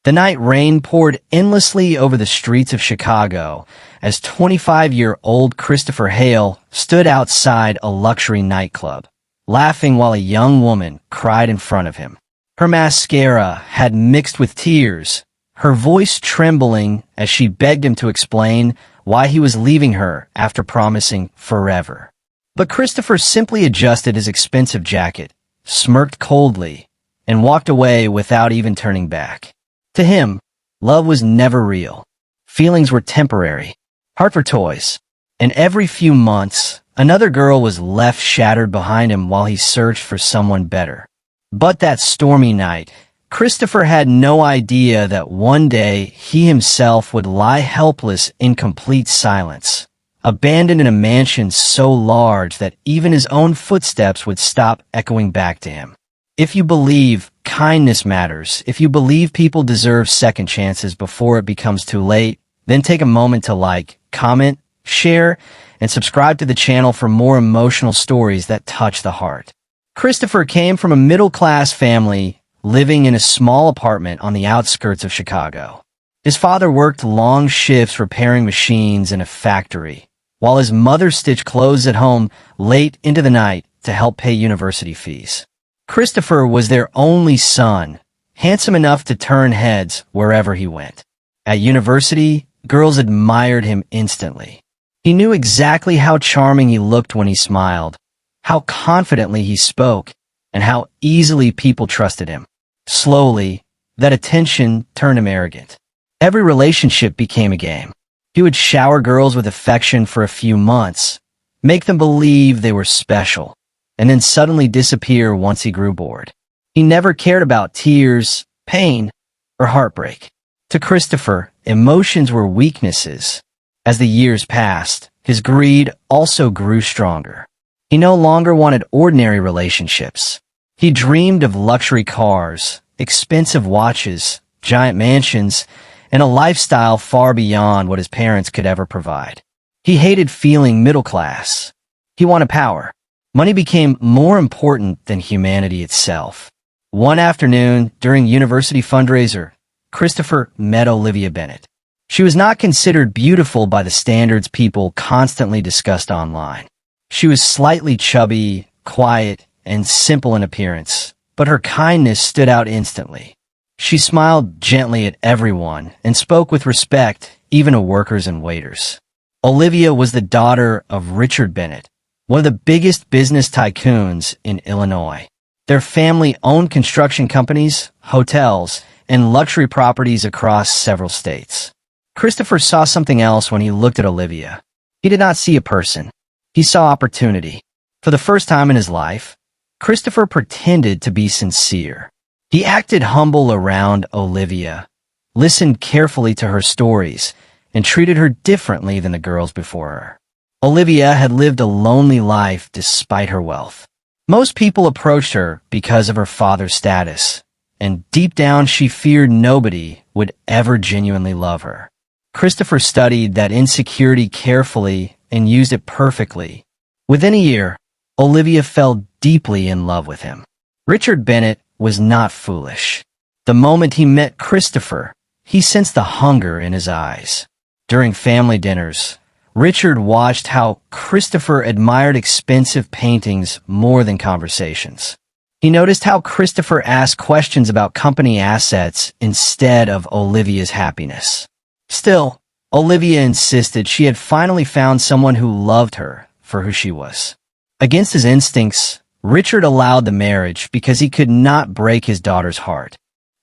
The night rain poured endlessly over the streets of Chicago as 25-year-old Christopher Hale stood outside a luxury nightclub, laughing while a young woman cried in front of him. Her mascara had mixed with tears, her voice trembling as she begged him to explain why he was leaving her after promising forever. But Christopher simply adjusted his expensive jacket, smirked coldly, and walked away without even turning back. To him, love was never real. Feelings were temporary, heart for toys, and every few months, another girl was left shattered behind him while he searched for someone better. But that stormy night, Christopher had no idea that one day he himself would lie helpless in complete silence, abandoned in a mansion so large that even his own footsteps would stop echoing back to him. If you believe kindness matters, if you believe people deserve second chances before it becomes too late, then take a moment to like, comment, share, and subscribe to the channel for more emotional stories that touch the heart. Christopher came from a middle-class family living in a small apartment on the outskirts of Chicago. His father worked long shifts repairing machines in a factory, while his mother stitched clothes at home late into the night to help pay university fees. Christopher was their only son, handsome enough to turn heads wherever he went. At university, girls admired him instantly. He knew exactly how charming he looked when he smiled, how confidently he spoke, and how easily people trusted him. Slowly, that attention turned him arrogant. Every relationship became a game. He would shower girls with affection for a few months, make them believe they were special, and then suddenly disappear once he grew bored. He never cared about tears, pain, or heartbreak. To Christopher, emotions were weaknesses. As the years passed, his greed also grew stronger. He no longer wanted ordinary relationships. He dreamed of luxury cars, expensive watches, giant mansions, and a lifestyle far beyond what his parents could ever provide. He hated feeling middle class. He wanted power. Money became more important than humanity itself. One afternoon, during university fundraiser, Christopher met Olivia Bennett. She was not considered beautiful by the standards people constantly discussed online. She was slightly chubby, quiet, and simple in appearance, but her kindness stood out instantly. She smiled gently at everyone and spoke with respect, even to workers and waiters. Olivia was the daughter of Richard Bennett, one of the biggest business tycoons in Illinois. Their family owned construction companies, hotels, and luxury properties across several states. Christopher saw something else when he looked at Olivia. He did not see a person. He saw opportunity. For the first time in his life, Christopher pretended to be sincere. He acted humble around Olivia, listened carefully to her stories, and treated her differently than the girls before her. Olivia had lived a lonely life despite her wealth. Most people approached her because of her father's status, and deep down she feared nobody would ever genuinely love her. Christopher studied that insecurity carefully and used it perfectly. Within a year, Olivia fell deeply in love with him. Richard Bennett was not foolish. The moment he met Christopher, he sensed the hunger in his eyes. During family dinners, Richard watched how Christopher admired expensive paintings more than conversations. He noticed how Christopher asked questions about company assets instead of Olivia's happiness. Still, Olivia insisted she had finally found someone who loved her for who she was. Against his instincts, Richard allowed the marriage because he could not break his daughter's heart.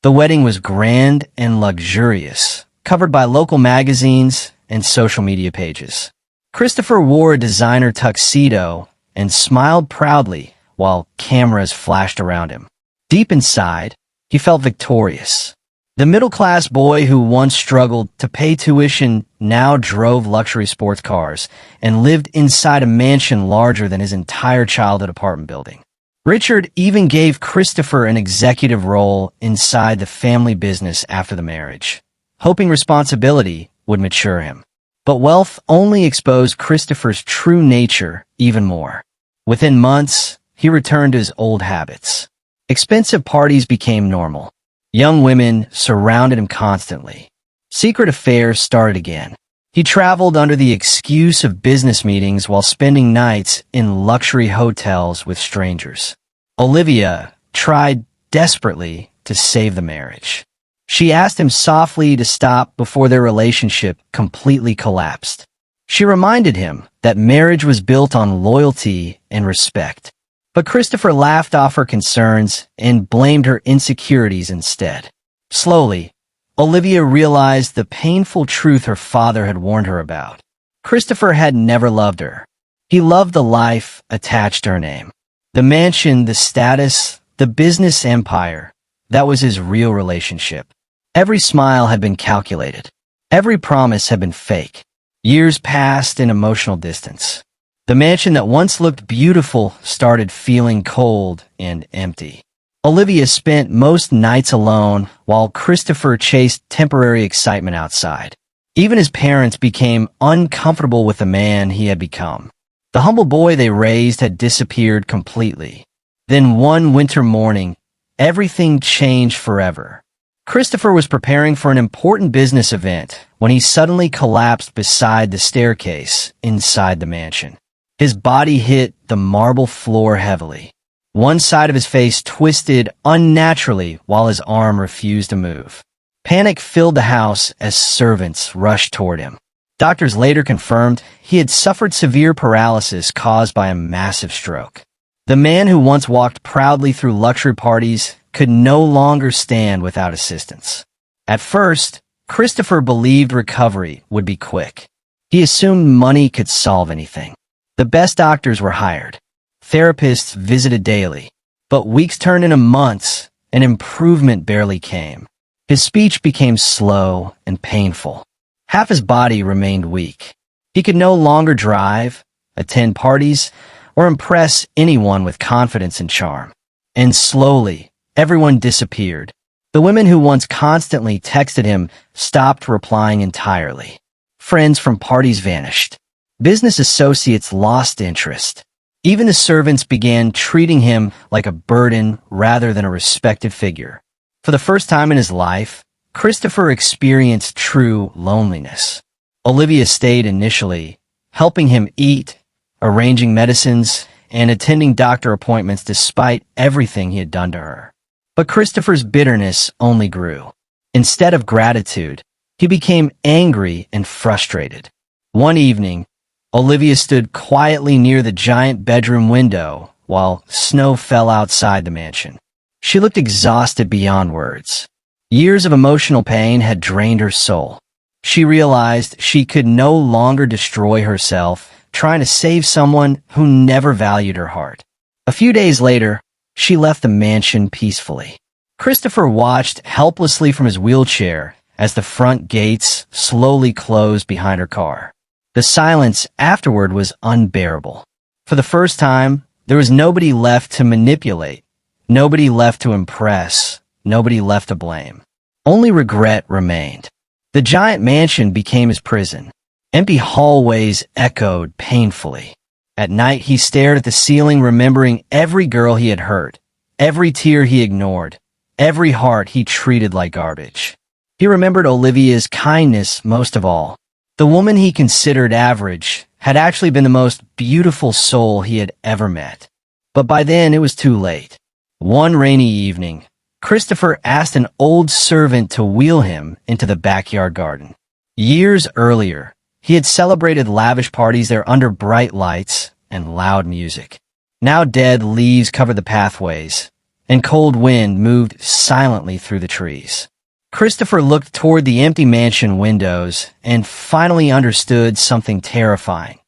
The wedding was grand and luxurious, covered by local magazines and social media pages. Christopher wore a designer tuxedo and smiled proudly while cameras flashed around him. Deep inside, he felt victorious. The middle-class boy who once struggled to pay tuition now drove luxury sports cars and lived inside a mansion larger than his entire childhood apartment building. Richard even gave Christopher an executive role inside the family business after the marriage, hoping responsibility would mature him. But wealth only exposed Christopher's true nature even more. Within months, he returned to his old habits. Expensive parties became normal. Young women surrounded him constantly. Secret affairs started again. He traveled under the excuse of business meetings while spending nights in luxury hotels with strangers. Olivia tried desperately to save the marriage. She asked him softly to stop before their relationship completely collapsed. She reminded him that marriage was built on loyalty and respect. But Christopher laughed off her concerns and blamed her insecurities instead. Slowly, Olivia realized the painful truth her father had warned her about. Christopher had never loved her. He loved the life attached to her name. The mansion, the status, the business empire. That was his real relationship. Every smile had been calculated. Every promise had been fake. Years passed in emotional distance. The mansion that once looked beautiful started feeling cold and empty. Olivia spent most nights alone while Christopher chased temporary excitement outside. Even his parents became uncomfortable with the man he had become. The humble boy they raised had disappeared completely. Then one winter morning, everything changed forever. Christopher was preparing for an important business event when he suddenly collapsed beside the staircase inside the mansion. His body hit the marble floor heavily. One side of his face twisted unnaturally while his arm refused to move. Panic filled the house as servants rushed toward him. Doctors later confirmed he had suffered severe paralysis caused by a massive stroke. The man who once walked proudly through luxury parties could no longer stand without assistance. At first, Christopher believed recovery would be quick. He assumed money could solve anything. The best doctors were hired. Therapists visited daily. But weeks turned into months, and improvement barely came. His speech became slow and painful. Half his body remained weak. He could no longer drive, attend parties, or impress anyone with confidence and charm. And slowly, everyone disappeared. The women who once constantly texted him stopped replying entirely. Friends from parties vanished. Business associates lost interest. Even the servants began treating him like a burden rather than a respected figure. For the first time in his life, Christopher experienced true loneliness. Olivia stayed initially, helping him eat, arranging medicines, and attending doctor appointments despite everything he had done to her. But Christopher's bitterness only grew. Instead of gratitude, he became angry and frustrated. One evening, Olivia stood quietly near the giant bedroom window while snow fell outside the mansion. She looked exhausted beyond words. Years of emotional pain had drained her soul. She realized she could no longer destroy herself trying to save someone who never valued her heart. A few days later, she left the mansion peacefully. Christopher watched helplessly from his wheelchair as the front gates slowly closed behind her car. The silence afterward was unbearable. For the first time, there was nobody left to manipulate, nobody left to impress, nobody left to blame. Only regret remained. The giant mansion became his prison. Empty hallways echoed painfully. At night, he stared at the ceiling, remembering every girl he had hurt, every tear he ignored, every heart he treated like garbage. He remembered Olivia's kindness most of all. The woman he considered average had actually been the most beautiful soul he had ever met. But by then, it was too late. One rainy evening, Christopher asked an old servant to wheel him into the backyard garden. Years earlier, he had celebrated lavish parties there under bright lights and loud music. Now dead leaves covered the pathways, and cold wind moved silently through the trees. Christopher looked toward the empty mansion windows and finally understood something terrifying.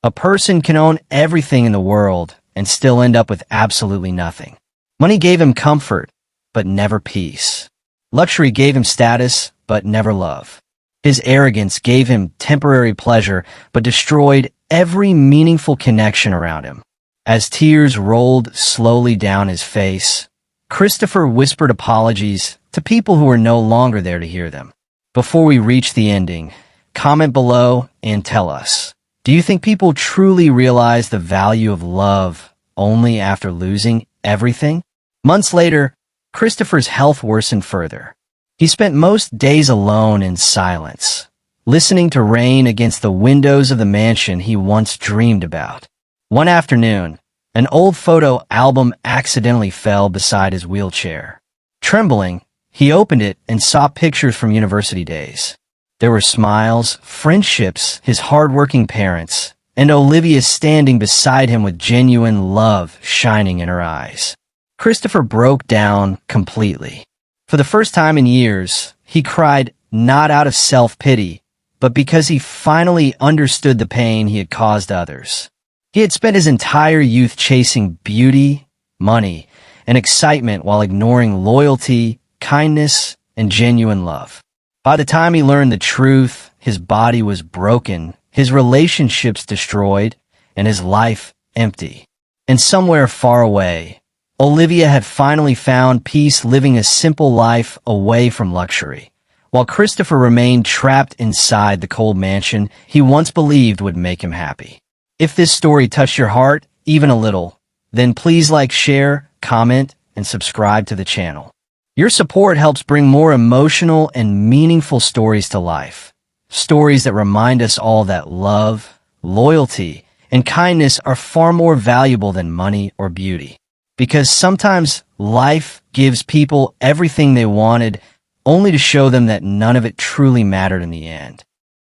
A person can own everything in the world and still end up with absolutely nothing. Money gave him comfort, but never peace. Luxury gave him status, but never love. His arrogance gave him temporary pleasure, but destroyed every meaningful connection around him. As tears rolled slowly down his face, Christopher whispered apologies to people who were no longer there to hear them. Before we reach the ending, comment below and tell us, do you think people truly realize the value of love only after losing everything? Months later, Christopher's health worsened further. He spent most days alone in silence, listening to rain against the windows of the mansion he once dreamed about. One afternoon, an old photo album accidentally fell beside his wheelchair. Trembling, he opened it and saw pictures from university days. There were smiles, friendships, his hard-working parents, and Olivia standing beside him with genuine love shining in her eyes. Christopher broke down completely. For the first time in years, he cried not out of self-pity, but because he finally understood the pain he had caused others. He had spent his entire youth chasing beauty, money, and excitement while ignoring loyalty, kindness, and genuine love. By the time he learned the truth, his body was broken, his relationships destroyed, and his life empty. And somewhere far away, Olivia had finally found peace living a simple life away from luxury, while Christopher remained trapped inside the cold mansion he once believed would make him happy. If this story touched your heart, even a little, then please like, share, comment, and subscribe to the channel. Your support helps bring more emotional and meaningful stories to life. Stories that remind us all that love, loyalty, and kindness are far more valuable than money or beauty. Because sometimes life gives people everything they wanted, only to show them that none of it truly mattered in the end.